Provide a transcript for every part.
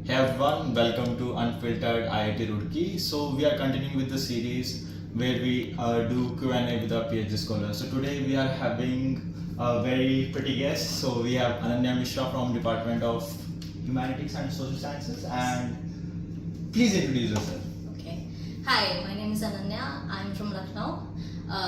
Hey everyone, welcome to Unfiltered IIT Roorkee. So we are continuing with the series where we do Q&A with our PhD scholars. So today we are having a very pretty guest. So we have Ananya Mishra from Department of Humanities and Social Sciences, and please introduce yourself. Okay. Hi, my name is Ananya. I'm from Lucknow.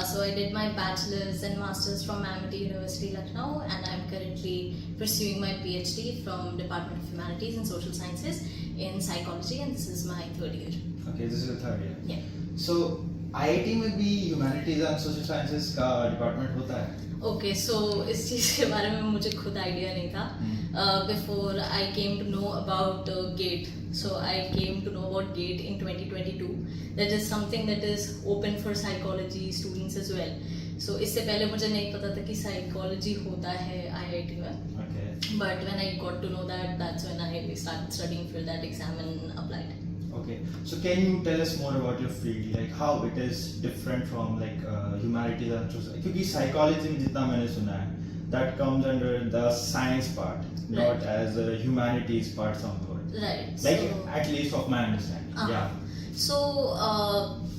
So I did my bachelor's and master's from IIT University Lucknow, and I'm currently pursuing my PhD from Department of Humanities and Social Sciences in psychology, and this is my third year. Okay, this is the third year. Yeah. So IIT में भी Humanities and Social Sciences का department होता है? Okay, so इस चीज़ के बारे में मुझे खुद आइडिया नहीं था. Before I came to know about GATE. So I came to know about GATE in 2022. That is something that is open for psychology students as well. So इससे पहले मुझे नहीं पता था कि psychology होता है IIT में. Okay. But when I got to know that, that's when I started studying for that exam and applied. Okay, so can you tell us more about your field, like how it is different from like humanities and social? क्योंकि psychology में जितना मैंने सुना है, that comes under the science part, not as a humanities part somewhat. Right. Like so, at least of my understanding. Yeah. So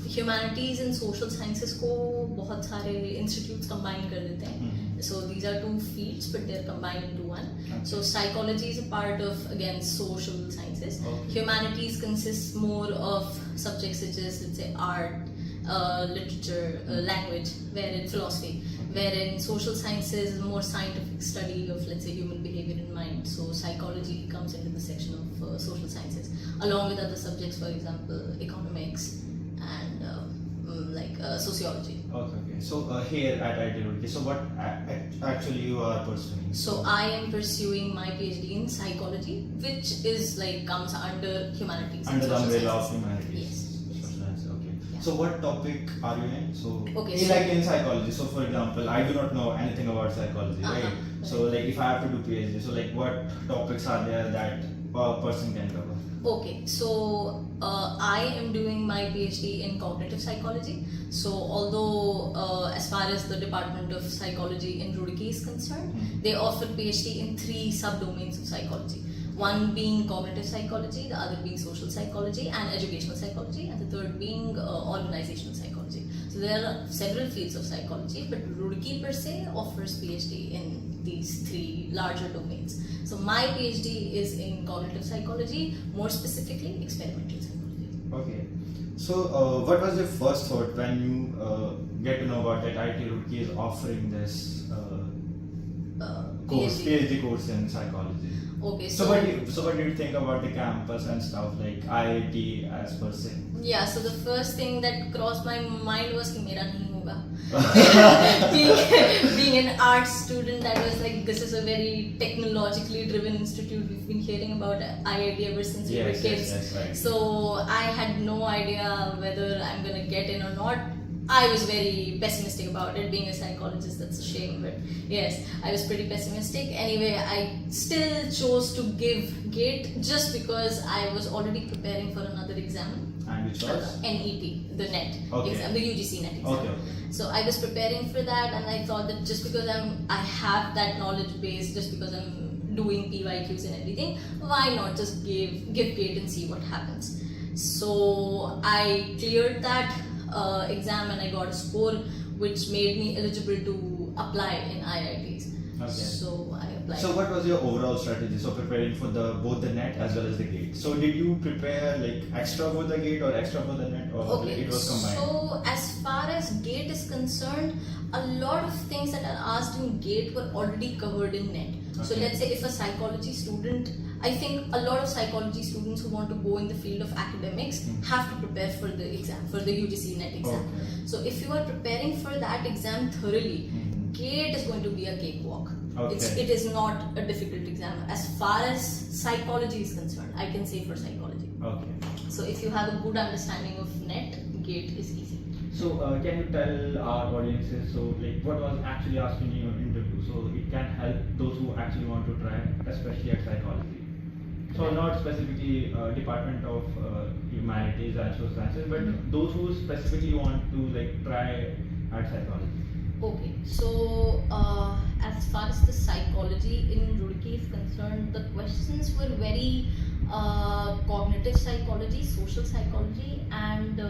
humanities and social sciences को बहुत सारे institutes combine कर देते हैं. So these are two fields, but they're combined into one. Okay. So psychology is a part of, again, social sciences. Okay. Humanities consists more of subjects such as, let's say, art, literature, language, wherein philosophy, wherein social sciences is more scientific study of, let's say, human behavior and mind. So psychology comes into the section of social sciences, along with other subjects, for example, economics and sociology. Okay. So here at IIT Roorkee, so what actually you are pursuing? So I am pursuing my PhD in psychology, which is like comes under humanities. Under the social umbrella of sciences. humanities. Yes. Social sciences, okay. Yeah. So what topic are you in? So Okay, like in psychology. So for example, I do not know anything about psychology, right? Right. So like if I have to do PhD, so like what topics are there that a person can cover? Okay, so I am doing my PhD in cognitive psychology. So although as far as the Department of Psychology in Roorkee is concerned, they offer PhD in 3 subdomains of psychology. One being cognitive psychology, the other being social psychology and educational psychology, and the third being organizational psychology. So there are several fields of psychology, but Roorkee per se offers PhD in these 3 larger domains. So my PhD is in cognitive psychology, more specifically experimental psychology. Okay. So what was your first thought when you get to know about that IIT Roorkee is offering this course, PhD course in psychology? Okay, So what do you think about the campus and stuff, like IIT as per se? yeah, so the first thing that crossed my mind was कि मेरा नहीं होगा. being an art student, that was like, this is a very technologically driven institute. We've been hearing about IIT ever since we were kids. Yes, right. So I had no idea whether I'm gonna get in or not. I was very pessimistic about it. Being a psychologist, that's a shame, but yes, I was pretty pessimistic. Anyway, I still chose to give GATE just because I was already preparing for another exam. And which was? NET, the NET Okay. exam, the UGC NET exam. Okay. So I was preparing for that, and I thought that just because I have that knowledge base, just because I'm doing PYQs and everything, why not just give GATE and see what happens? So I cleared that exam and I got a score which made me eligible to apply in IITs. Okay. So I applied. So what was your overall strategy? So preparing for both the NET as well as the GATE. So did you prepare like extra for the GATE or extra for the NET, or Okay, it was combined? so as far as GATE is concerned, a lot of things that are asked in GATE were already covered in NET. So Okay. let's say if a psychology student, I think a lot of psychology students who want to go in the field of academics have to prepare for the exam, for the UGC NET exam. Okay. So if you are preparing for that exam thoroughly, GATE is going to be a cakewalk. Okay. It is not a difficult exam. As far as psychology is concerned, I can say for psychology. Okay. So if you have a good understanding of NET, GATE is easy. So can you tell our audiences, so like what was actually asked in your interview, so it can help those who actually want to try, especially at psychology. So not specifically Department of Humanities and Social Sciences, but those who specifically want to like try at psychology. Okay, so as far as the psychology in Roorkee is concerned, the questions were very Cognitive psychology, social psychology, and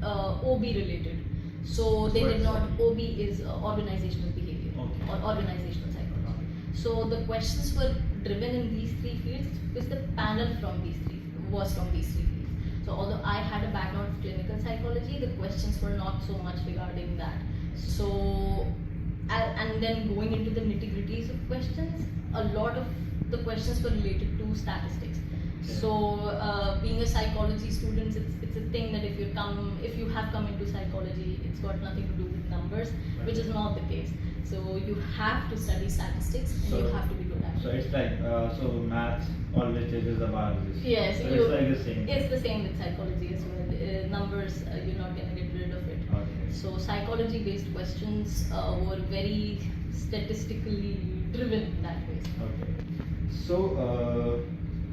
OB related. So they did not. OB is organizational behavior or organizational psychology. So the questions were driven in these three fields because the panel was from these three fields. So although I had a background of clinical psychology, the questions were not so much regarding that. So and then going into the nitty-gritties of questions, a lot of the questions were related to statistics. So being a psychology student, it's a thing that if you have come into psychology, it's got nothing to do with numbers, which is not the case. So you have to study statistics and you have to be good at it. So it's like maths always changes the biologist. Yes, so it's like the same. It's the same with psychology as well. Numbers, you're not gonna get rid of it. Okay. So psychology-based questions were very statistically driven in that way. Okay.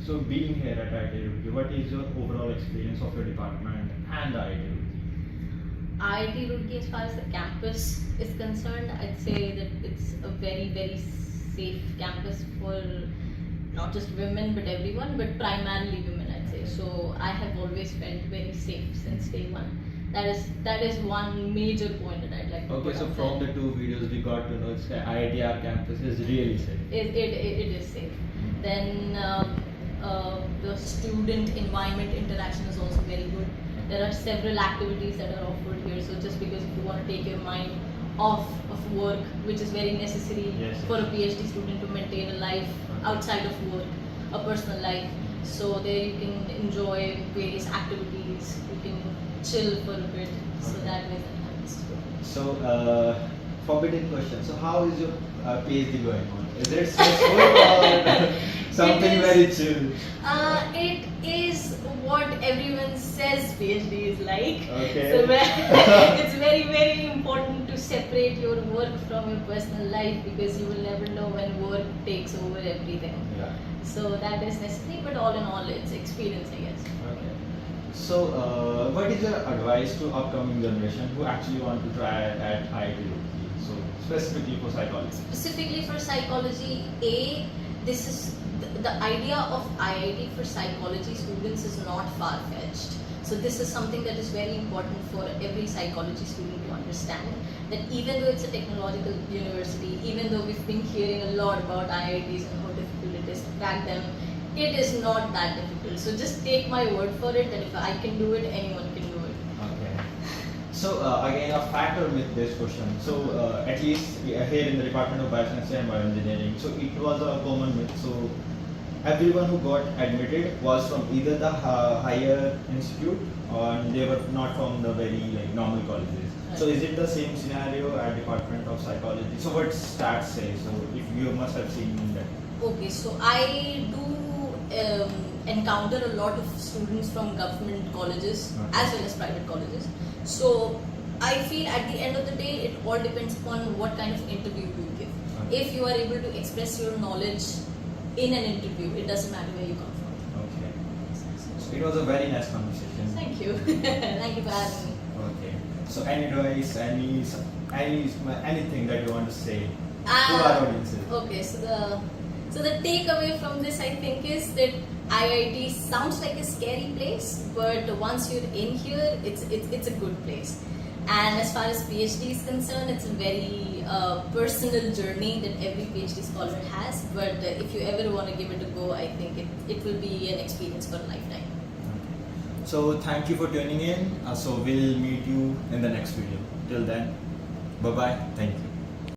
So being here at IIT Roorkee, what is your overall experience of your department and the IIT Roorkee? IIT Roorkee, as far as the campus is concerned, I'd say that it's a very, very safe campus for not just women but everyone, but primarily women, I'd say. So I have always felt very safe since day one. That is one major point that I'd like to Okay, put so out from there. the 2 videos we got to know that IITR campus is really safe. It is safe. Then the student environment interaction is also very good. There are several activities that are offered here. So just because if you want to take your mind off of work, which is very necessary for a PhD student to maintain a life outside of work, a personal life. So there you can enjoy various activities. You can chill for a bit. So that way that happens. So forbidden question. So how is your PhD going on? Is it stressful or something very chill? It is what everyone says PhD is like. Okay. So it's very, very important to separate your work from your personal life because you will never know when work takes over everything. Yeah. So that is necessary, but all in all, it's experience, I guess. Okay. So what is your advice to upcoming generation who actually want to try at IIT Roorkee? So specifically for psychology. Specifically for psychology, this is the idea of IIT for psychology students is not far-fetched. So this is something that is very important for every psychology student to understand, that even though it's a technological university, even though we've been hearing a lot about IITs and how difficult it is to crack them, it is not that difficult. So just take my word for it that if I can do it, anyone can do it. Okay. So again, a fact or myth based question. So at least here in the Department of Bioscience and Bioengineering, so it was a common myth. So everyone who got admitted was from either the higher institute or they were not from the very normal colleges. So is it the same scenario at Department of Psychology? So what stats say? So if you must have seen that. Okay, so I do encounter a lot of students from government colleges as well as private colleges. So I feel at the end of the day, it all depends upon what kind of interview you give. If you are able to express your knowledge in an interview, it doesn't matter where you come from. Okay. So it was a very nice conversation. Thank you. Thank you for having me. Okay. So any advice, anything that you want to say to our audiences? Okay, so the takeaway from this, I think, is that IIT sounds like a scary place, but once you're in here, it's a good place. And as far as PhD is concerned, it's a very personal journey that every PhD scholar has. But if you ever want to give it a go, I think it will be an experience for a lifetime. Okay. So thank you for tuning in. So we'll meet you in the next video. Till then, bye bye. Thank you.